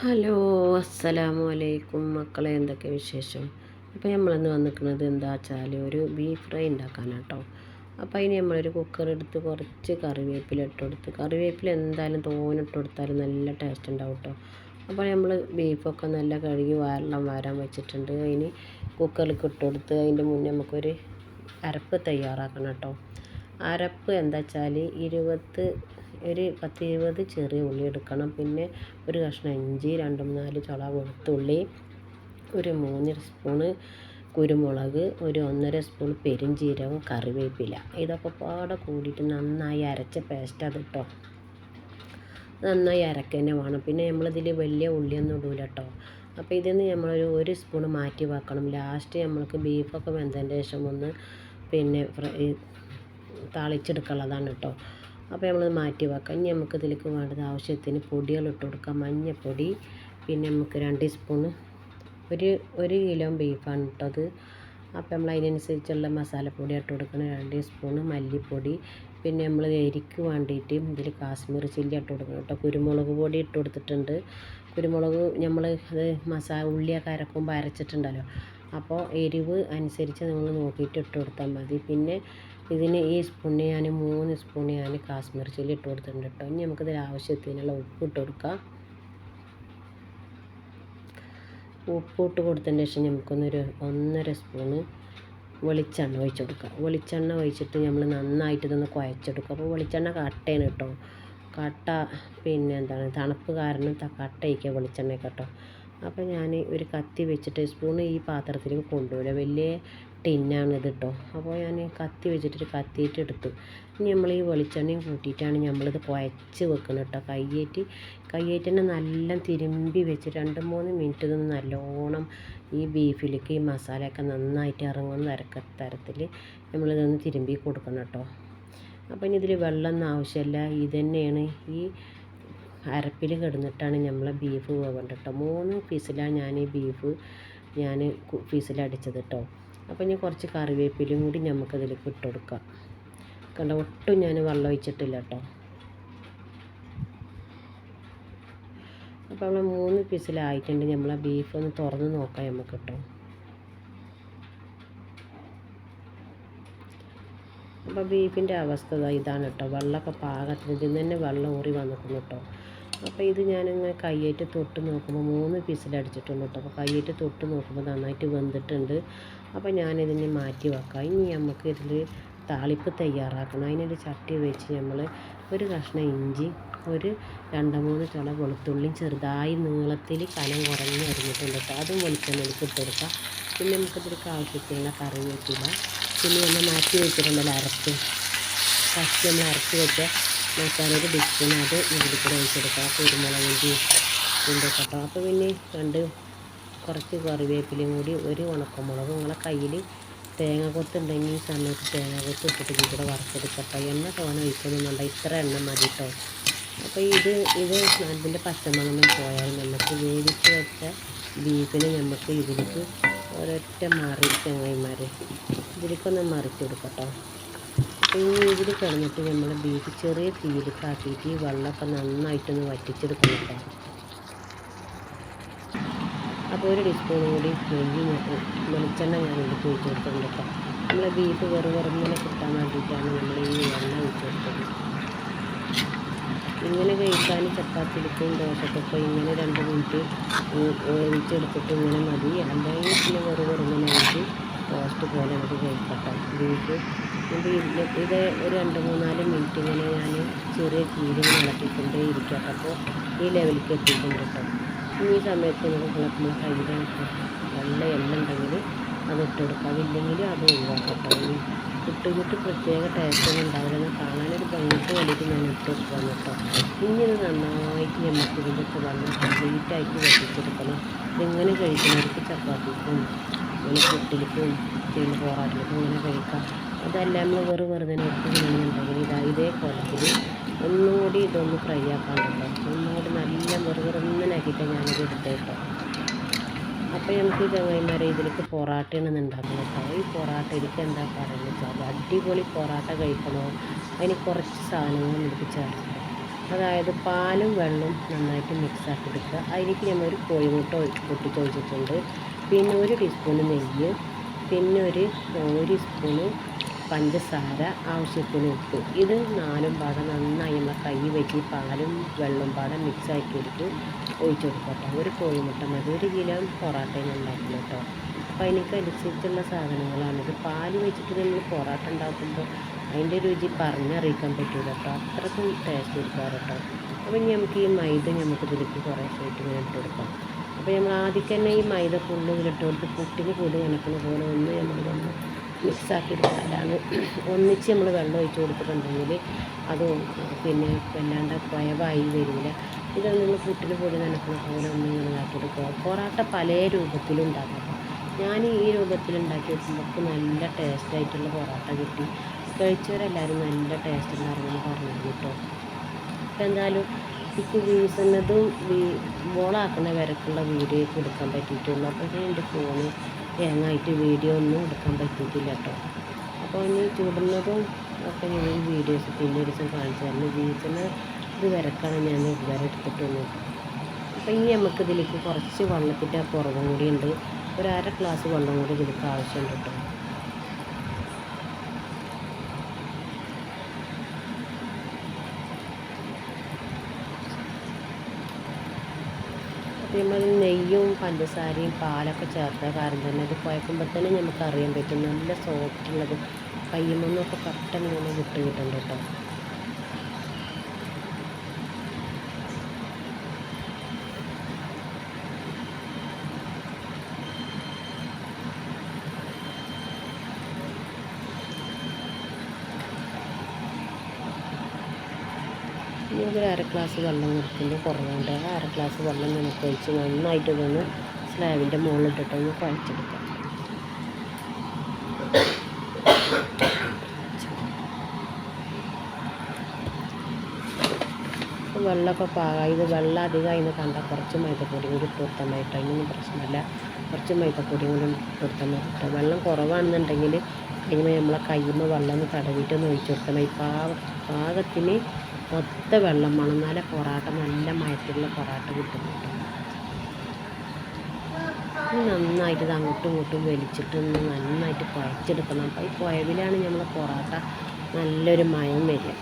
Hello, അസ്സലാമു അലൈക്കും മക്കളെ, എന്തൊക്കെ വിശേഷം? അപ്പോൾ നമ്മളിന്ന് വന്നിരിക്കുന്നത് എന്താ വെച്ചാൽ ഒരു ബീഫ് ഫ്രൈ ഉണ്ടാക്കാനാണ് കേട്ടോ. അപ്പോൾ അതിന് നമ്മളൊരു കുക്കർ എടുത്ത് കുറച്ച് കറിവേപ്പില ഇട്ട് കൊടുത്ത്, കറിവേപ്പില എന്തായാലും തോനിട്ട് കൊടുത്താലും നല്ല ടേസ്റ്റ് ഉണ്ടാവും കേട്ടോ. അപ്പോൾ നമ്മൾ ബീഫൊക്കെ നല്ല കഴുകി വെള്ളം വാരാൻ വെച്ചിട്ടുണ്ട്. അതിന് കുക്കറിലേക്ക് ഇട്ട് കൊടുത്ത് അതിൻ്റെ മുന്നേ നമുക്കൊരു അരപ്പ് തയ്യാറാക്കണം കേട്ടോ. അരപ്പ് എന്താ വെച്ചാൽ ഒരു 10-20 ചെറിയ ഉള്ളി എടുക്കണം. പിന്നെ ഒരു കഷ്ണം ഇഞ്ചി, 2-4 ചുള വെളുത്തുള്ളി, ഒരു 3 സ്പൂണ് കുരുമുളക്, ഒരു 1.5 സ്പൂൺ പെരുംജീരകം, കറിവേപ്പില. ഇതൊക്കെ പാടെ കൂടിയിട്ട് നന്നായി അരച്ച പേസ്റ്റ് അത് കേട്ടോ. നന്നായി അരക്കുക തന്നെ വേണം. പിന്നെ നമ്മളിതിൽ വലിയ ഉള്ളിയൊന്നും ഇടൂല കേട്ടോ. അപ്പോൾ ഇതിന്ന് നമ്മളൊരു സ്പൂണ് മാറ്റി വെക്കണം. ലാസ്റ്റ് നമ്മൾക്ക് ബീഫൊക്കെ വെന്തതിൻ്റെ ശേഷം ഒന്ന് പിന്നെ താളിച്ചെടുക്കാനുള്ളതാണ് കേട്ടോ. അപ്പോൾ നമ്മൾ മാറ്റി വെക്കാം. ഇനി നമുക്ക് ഇതിലേക്ക് വേണ്ടത് ആവശ്യത്തിന് പൊടികൾ ഇട്ട് കൊടുക്കാം. മഞ്ഞൾപ്പൊടി, പിന്നെ നമുക്ക് 2 സ്പൂണ്, ഒരു കിലോ ബീഫാണ് ഇട്ടത്. അപ്പോൾ നമ്മൾ അതിനനുസരിച്ചുള്ള മസാലപ്പൊടി ഇട്ട് കൊടുക്കണം. 2 സ്പൂണ് മല്ലിപ്പൊടി, പിന്നെ നമ്മൾ എരിക്ക് വേണ്ടിയിട്ട് ഇതിൽ കാശ്മീർ ചില്ലി ഇട്ട് കൊടുക്കണം കേട്ടോ. കുരുമുളക് പൊടി ഇട്ട് കൊടുത്തിട്ടുണ്ട്. കുരുമുളക് നമ്മൾ അത് ഉള്ളിയൊക്കെ അരക്കുമ്പോൾ അരച്ചിട്ടുണ്ടല്ലോ, അപ്പോൾ എരിവ് അനുസരിച്ച് നിങ്ങൾ നോക്കിയിട്ട് ഇട്ട് കൊടുത്താൽ മതി. പിന്നെ ഇതിന് ഈ സ്പൂണിന് ഞാൻ 3 സ്പൂണ് കാശ്മീർ ചില്ലി ഇട്ട് കൊടുത്തിട്ടുണ്ട് കേട്ടോ. ഇനി നമുക്കിതിൽ ആവശ്യത്തിനുള്ള ഉപ്പ് ഇട്ട് കൊടുക്കാം. ഉപ്പ് ഇട്ട് കൊടുത്തതിന് ശേഷം നമുക്കൊന്നൊരു 1.5 സ്പൂണ് വെളിച്ചെണ്ണ ഒഴിച്ച് കൊടുക്കുക. വെളിച്ചെണ്ണ ഒഴിച്ചിട്ട് നമ്മൾ നന്നായിട്ട് ഇതൊന്ന് കുഴച്ചെടുക്കുക. അപ്പോൾ വെളിച്ചെണ്ണ കട്ടയാണ് കേട്ടോ. കട്ട പിന്നെ എന്താണ് തണുപ്പ് കാരണം കട്ട ഒഴിക്കുക വെളിച്ചെണ്ണയൊക്കെ കേട്ടോ. അപ്പോൾ ഞാൻ ഒരു കത്തി വെച്ചിട്ട് സ്പൂണ് ഈ പാത്രത്തിലേക്ക് കൊണ്ടുപോകില്ല, വലിയ ടിന്നാണ് ഇത് കേട്ടോ. അപ്പോൾ ഞാൻ കത്തി വെച്ചിട്ട് കത്തിയിട്ട് എടുത്തു. ഇനി നമ്മൾ ഈ വെളിച്ചെണ്ണയും കൂട്ടിയിട്ടാണ് നമ്മളിത് കുഴച്ച് വെക്കുന്നത് കേട്ടോ. കയ്യേറ്റ് തന്നെ നല്ല തിരുമ്പി വെച്ച് 2-3 മിനിറ്റ് ഇതൊന്ന് നല്ലോണം ഈ ബീഫിലേക്ക് ഈ മസാലയൊക്കെ നന്നായിട്ട് ഇറങ്ങുന്ന തരത്തിൽ നമ്മളിതൊന്ന് തിരുമ്പി കൊടുക്കണം കേട്ടോ. അപ്പോൾ ഇനി ഇതിൽ വെള്ളമൊന്നും ആവശ്യമില്ല. ഇത് തന്നെയാണ് ഈ അരപ്പിൽ കിടന്നിട്ടാണ് നമ്മളെ ബീഫ് വേവേണ്ടത് കേട്ടോ. 3 പീസിലാണ് ഞാൻ ഈ ബീഫ് പീസിലടിച്ചത് കേട്ടോ. അപ്പോൾ ഇനി കുറച്ച് കറിവേപ്പിലയും കൂടി നമുക്കതിലേക്ക് ഇട്ട് കൊടുക്കാം. കണ്ട, ഒട്ടും ഞാൻ വെള്ളം ഒഴിച്ചിട്ടില്ല കേട്ടോ. അപ്പോൾ നമ്മൾ 3 പീസിലായിട്ടുണ്ട്. നമ്മളെ ബീഫ് ഒന്ന് തുറന്ന് നോക്കാം നമുക്ക് കേട്ടോ. അപ്പോൾ ബീഫിൻ്റെ അവസ്ഥ ഇതാണ് കേട്ടോ. വെള്ളമൊക്കെ പാകത്തിന് ഇതിൽ തന്നെ വെള്ളം ഊറി വന്നിട്ടുണ്ട് കേട്ടോ. അപ്പോൾ ഇത് ഞാനിങ്ങനെ കയ്യേറ്റ് തൊട്ട് നോക്കുമ്പോൾ 3 പീസിലടിച്ചിട്ടുണ്ട് കേട്ടോ. അപ്പോൾ കയ്യേറ്റ് തൊട്ട് നോക്കുമ്പോൾ നന്നായിട്ട് വെന്തിട്ടുണ്ട്. അപ്പോൾ ഞാനിതിനെ മാറ്റി വെക്കാം. ഇനി നമുക്ക് ഇതിൽ താളിപ്പ് തയ്യാറാക്കണം. അതിനൊരു ചട്ടി വെച്ച് നമ്മൾ ഒരു കഷ്ണം ഇഞ്ചി, ഒരു 2-3 ചുള വെളുത്തുള്ളിയും ചെറുതായി നീളത്തിൽ കനം കുറഞ്ഞ് അരിഞ്ഞിട്ടുണ്ട് കേട്ടോ. അതും വെളിച്ചെണ്ണയിലേക്ക് ഇട്ട് കൊടുക്കാം. പിന്നെ നമുക്കിതിലേക്ക് ആവശ്യത്തിനുള്ള കറിവേപ്പില, പിന്നെ നമ്മൾ മാറ്റി വെച്ചിട്ടുണ്ടല്ലോ അരപ്പ്, ഫസ്റ്റ് നമ്മൾ അരച്ച് വെച്ച മസാലയുടെ ഡിഷിന് അത് ഇതിലേക്ക് ഒഴിച്ചെടുക്കുക. കുരുമുളകിൻ്റെ ഇതിൻ്റെ കേട്ടോ. അപ്പോൾ പിന്നെ കുറച്ച് കറിവേപ്പിലയും കൂടി, ഒരു ഉണക്കമുളക്, നിങ്ങളെ കയ്യിൽ തേങ്ങ കൊത്തുണ്ടെങ്കിൽ ഈ സമയത്ത് തേങ്ങ കൊത്ത് ഇട്ടിട്ട് ഇതിലൂടെ വറുത്തെടുക്കട്ടോ. എണ്ണ തോന ഒഴിക്കൊന്നുമുണ്ട്, ഇത്ര എണ്ണ മതി കേട്ടോ. അപ്പോൾ ഇത് അതിൻ്റെ പച്ചമണം പോയാൽ നമുക്ക് വേവിച്ച് വെച്ച ബീഫിനെ നമുക്ക് ഇതിലേക്ക് ഒരൊറ്റ ചങ്ങായിമാരെ ഇതിലേക്കൊന്ന് മറിച്ച് കൊടുക്കട്ടോ. ഇനി ഇതിൽ കിടന്നിട്ട് നമ്മൾ ബീഫ് ചെറിയ തീയിലേക്ക് ആക്കിയിട്ട് ഈ വെള്ളമൊക്കെ നന്നായിട്ടൊന്ന് വറ്റിച്ചെടുക്കണം കേട്ടോ. അപ്പോൾ ഒരു ടീസ്പൂൺ കൂടി വെളിച്ചെണ്ണ ഞാൻ ഇതിലേക്ക് ഒഴിച്ച് കൊടുത്തിട്ടുണ്ട് കേട്ടോ. നമ്മൾ ബീഫ് വെറുതെ കിട്ടാൻ വേണ്ടിയിട്ടാണ് നമ്മൾ ഈ എണ്ണ ഒഴിച്ച് കൊടുത്തത്. ഇങ്ങനെ കഴിക്കാൻ ചപ്പാത്തിക്കും ദോശക്കൊക്കെ ഇങ്ങനെ 2 മിനിറ്റ് ഒഴിച്ചെടുത്തിട്ട് ഇങ്ങനെ മതി. അല്ലെങ്കിൽ പിന്നെ വെറുതെ ഒഴിച്ച് ടോസ്റ്റ് പോലെ നമുക്ക് കഴിക്കട്ടോ ബീഫ്. ഇത് ഒരു 2-3-4 മിനിറ്റ് ഇങ്ങനെ ഞാൻ ചെറിയ തീയിൽ ഇളക്കിക്കൊണ്ടേ ഇരിക്കട്ടെ. അപ്പോൾ ഈ ലെവലിലേക്ക് എത്തിയിട്ടുണ്ട് കേട്ടോ. ഈ സമയത്ത് നമുക്ക് നമ്മളെ കയ്യിൽ നല്ല എണ്ണ ഉണ്ടെങ്കിൽ അത് ഇട്ട് കൊടുക്കാം, അതില്ലെങ്കിൽ അത് ഒഴിവാക്കട്ടോ. ഇട്ടിട്ട് പ്രത്യേക ടേസ്റ്റൊന്നും ഉണ്ടാവില്ല, കാണാനൊരു ഭംഗിക്ക് വേണ്ടിയിട്ട് ഞാൻ ഇട്ട് വെക്കാൻ കേട്ടോ. ഇനി ഇത് നന്നായിട്ട് നമുക്ക് ഇതിൻ്റെ വെള്ളം കംപ്ലീറ്റായിട്ട് വറ്റിച്ചെടുക്കണം. ഇതിങ്ങനെ കഴിക്കുന്നവർക്ക് ചപ്പാത്തിക്കും അങ്ങനെ പുട്ടിലേക്കും പിന്നെ പൊറാട്ടിലേക്കും ഇങ്ങനെ കഴിക്കാം. അതല്ല നമ്മൾ വെറുതെ വെക്കുന്നുണ്ടെങ്കിൽ ഇതേ കോലത്തിൽ ഒന്നുകൂടി ഇതൊന്ന് ഫ്രൈ ആക്കാണ്ടല്ലോ, ഒന്നുകൂടി നല്ല വെറുതെന്നാക്കിയിട്ട് ഞാനിത് എടുത്തേട്ടോ. അപ്പോൾ നമുക്ക് ചങ്ങായിമാരെ ഇതിലേക്ക് പൊറാട്ടയാണ് ഉണ്ടാക്കുന്നത് കേട്ടോ. ഈ പൊറാട്ട എനിക്ക് എന്താ പറയുന്നത് വെച്ചാൽ അടിപൊളി പൊറാട്ട കഴിക്കണോ അതിന് കുറച്ച് സാധനങ്ങൾ നമുക്ക് ചേർക്കണം. അതായത് പാലും വെള്ളവും നന്നായിട്ട് മിക്സാക്കി എടുക്കുക. അതിലേക്ക് നമ്മൾ ഒരു കോഴിമുട്ട പൊട്ടിച്ചൊഴിച്ചിട്ടുണ്ട്. പിന്നെ 1 ടീസ്പൂണ് നെയ്യ്, പിന്നെ ഒരു സ്പൂണ് പഞ്ചസാര, ആവശ്യത്തിന് ഉപ്പ്. ഇത് 4ഉം പാടെ നന്നായി നമ്മൾ കൈ വെച്ച് പാലും വെള്ളവും പാടെ മിക്സാക്കി എടുത്ത് ഒഴിച്ച് കൊടുക്കട്ടോ. ഒരു കോഴിമുട്ട മതി. 1 കിലോ പൊറാട്ടയും ഉണ്ടാക്കില്ല കേട്ടോ. അപ്പോൾ അതിനനുസരിച്ചുള്ള സാധനങ്ങളാണിത്. പാല് വെച്ചിട്ട് നമ്മൾ പൊറാട്ട ഉണ്ടാക്കുമ്പോൾ അതിൻ്റെ രുചി പറഞ്ഞറിയിക്കാൻ പറ്റില്ല കേട്ടോ. അത്രയ്ക്കും ടേസ്റ്റ് എടുക്കാറ് കേട്ടോ. അപ്പോൾ ഇനി നമുക്ക് ഈ മൈദ നമുക്ക് ഇതിലേക്ക് കുറേശ്ശായിട്ട് ഇങ്ങനെ ഇട്ട് കൊടുക്കാം. അപ്പോൾ നമ്മൾ ആദ്യം തന്നെ ഈ മൈദ ഫുള്ള് ഇതിലിട്ട് കൊടുത്ത് പുട്ടിന് പൊടി കണക്കുന്ന പോലെ നമ്മളിതൊന്ന് മിക്സാക്കി എടുത്താലാണ് ഒന്നിച്ച് നമ്മൾ വെള്ളം ഒഴിച്ച് കൊടുത്തിട്ടുണ്ടെങ്കിൽ അത് പിന്നെ വല്ലാണ്ട് കുഴവായി വരില്ല. ഇതൊന്ന് പുട്ടിന് പൊടി നനക്കുന്ന പോലെ ഇങ്ങനെ ഇതാക്കിയെടുക്കുക. പൊറാട്ട പല രൂപത്തിലും ഉണ്ടാക്കാം. ഞാൻ ഈ രൂപത്തിൽ ഉണ്ടാക്കി വെക്കുമ്പോൾ നല്ല ടേസ്റ്റായിട്ടുള്ള പൊറാട്ട കിട്ടി. കഴിച്ചവരെല്ലാവരും നല്ല ടേസ്റ്റ് ഉണ്ടായിരുന്നു പറഞ്ഞു കേട്ടോ. അപ്പോൾ എന്തായാലും എനിക്ക് വീസുന്നതും ബോളാക്കുന്ന വരക്കുള്ള വീഡിയോ ഒക്കെ എടുക്കാൻ പറ്റിയിട്ടുള്ളൂ. അപ്പോൾ എൻ്റെ ഫോണ് ഹാങ്ങായിട്ട് വീഡിയോ ഒന്നും എടുക്കാൻ പറ്റിയിട്ടില്ല കേട്ടോ. അപ്പോൾ ഇനി ചുടുന്നതും ഒക്കെ ഞാൻ ഈ വീഡിയോസ് പിന്നെ ഒരു ദിവസം കാണിച്ചു തരുന്നു. വീസുന്ന ഇത് വരക്കാണ് ഞാൻ ഇതുവരെ എടുത്തിട്ടുള്ളൂ. അപ്പോൾ ഇനി നമുക്കിതിലേക്ക് കുറച്ച് വെള്ളത്തിൻ്റെ കുറവും കൂടി ഉണ്ട്. 1/2 ഗ്ലാസ് വെള്ളം കൂടി ഇതിലേക്ക് ആവശ്യമുണ്ട് കേട്ടോ. നമ്മൾ നെയ്യും പഞ്ചസാരയും പാലൊക്കെ ചേർത്ത കാരണം തന്നെ ഇത് കുഴക്കുമ്പോൾ തന്നെ നമുക്ക് അറിയാൻ പറ്റും നല്ല സോഫ്റ്റുള്ളത്. കയ്യുമെന്നൊക്കെ പെട്ടെന്ന് ഇങ്ങനെ വിട്ട് കിട്ടുന്നുണ്ട് കേട്ടോ. ഇനി 1/2 ഗ്ലാസ് വെള്ളം കൊടുക്കുമ്പോൾ കുറവുണ്ട്. 1/2 ഗ്ലാസ് വെള്ളം നമുക്ക് ഒഴിച്ച് നന്നായിട്ട് ഇതൊന്ന് സ്ലാബിൻ്റെ മുകളിലിട്ടിട്ട് ഒന്ന് കുഴച്ചെടുക്കാം. വെള്ളമൊക്കെ പാകമായി. ഇത് വെള്ളം അധികമായി എന്ന് കണ്ടാൽ കുറച്ച് മൈദപ്പൊടി കൂടി ഇട്ട് കൊടുത്താൽ മതി കേട്ടോ. അതിനൊന്നും പ്രശ്നമില്ല. കുറച്ച് മൈദപ്പൊടി കൂടി ഇട്ട് കൊടുത്താൽ മതി കേട്ടോ. വെള്ളം കുറവാണെന്നുണ്ടെങ്കിൽ കഴിയുമ്പോൾ നമ്മളെ കയ്യുമ്പോൾ വെള്ളം ഒന്ന് തടവിയിട്ടൊന്ന് ഒഴിച്ച് കൊടുത്താൽ മതി. പാകത്തിന് ഒത്ത വെള്ളം വേണം. എന്നാലേ പൊറാട്ട നല്ല മയത്തിലുള്ള പൊറാട്ട കിട്ടും കേട്ടോ. നന്നായിട്ട് ഇത് അങ്ങോട്ടും ഇങ്ങോട്ടും വലിച്ചിട്ട് നന്നായിട്ട് കുഴച്ചെടുക്കണം. അപ്പോൾ ഈ കുഴവിലാണ് നമ്മൾ പൊറാട്ട നല്ലൊരു മയം വരിക.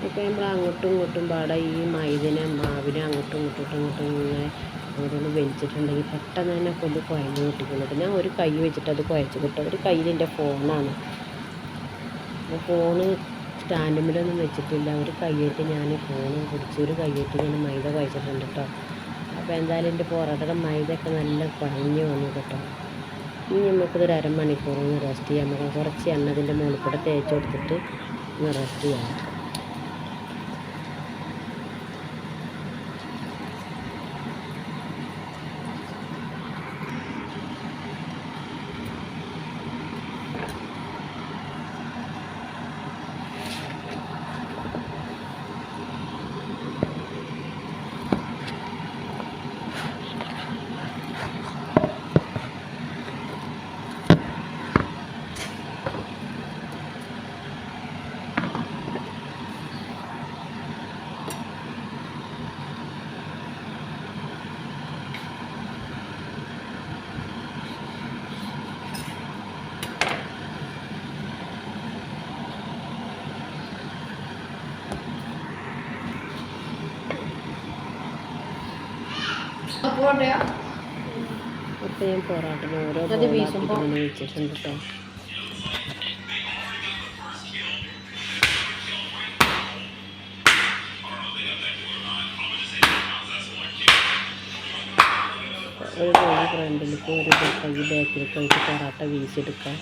ഇപ്പോൾ നമ്മൾ അങ്ങോട്ടും ഇങ്ങോട്ടും പാടെ ഈ മാവിനെ അങ്ങോട്ടും ഇങ്ങനെ ഓരോന്ന് വലിച്ചിട്ടുണ്ടെങ്കിൽ പെട്ടെന്ന് തന്നെ കൊണ്ട് കുഴഞ്ഞ് കിട്ടിക്കുന്നത്. ഞാൻ ഒരു കൈ വെച്ചിട്ട് അത് കുഴച്ച് കിട്ടും. ഒരു കയ്യിൽ എൻ്റെ ഫോണാണ്. അപ്പോൾ ഫോണ് സ്റ്റാൻഡിലൊന്നും വെച്ചിട്ടില്ല. ഒരു കൈയായിട്ട് ഞാൻ ഫോൺ പിടിച്ച് ഒരു കൈയായിട്ട് ഞാൻ മൈദ കുഴച്ചിട്ടുണ്ട് കേട്ടോ. അപ്പോൾ എന്തായാലും എൻ്റെ പൊറോട്ടയുടെ മൈദയൊക്കെ നല്ല കുഴഞ്ഞ് വന്നു കേട്ടോ. ഇനി നമുക്കിതൊരു അരമണിക്കൂർ ഒന്ന് റെസ്റ്റ് ചെയ്യാം. നമുക്ക് കുറച്ച് എണ്ണ അതിൻ്റെ മുകളിൽ കൂടെ തേച്ച് കൊടുത്തിട്ട് ഒന്ന് റെസ്റ്റ് ചെയ്യാം. അപ്പോൾ ഞാൻ പൊറോട്ടയിൽ ഓരോ ബോളാക്കിയിട്ട് വെച്ചിട്ടുണ്ട് കേട്ടോ. ഒരു കൈ ഫ്രണ്ടിലേക്ക് ഒരു കൈ ബാക്കിലേക്ക് ആയിട്ട് പൊറോട്ട വീശിയെടുക്കാം.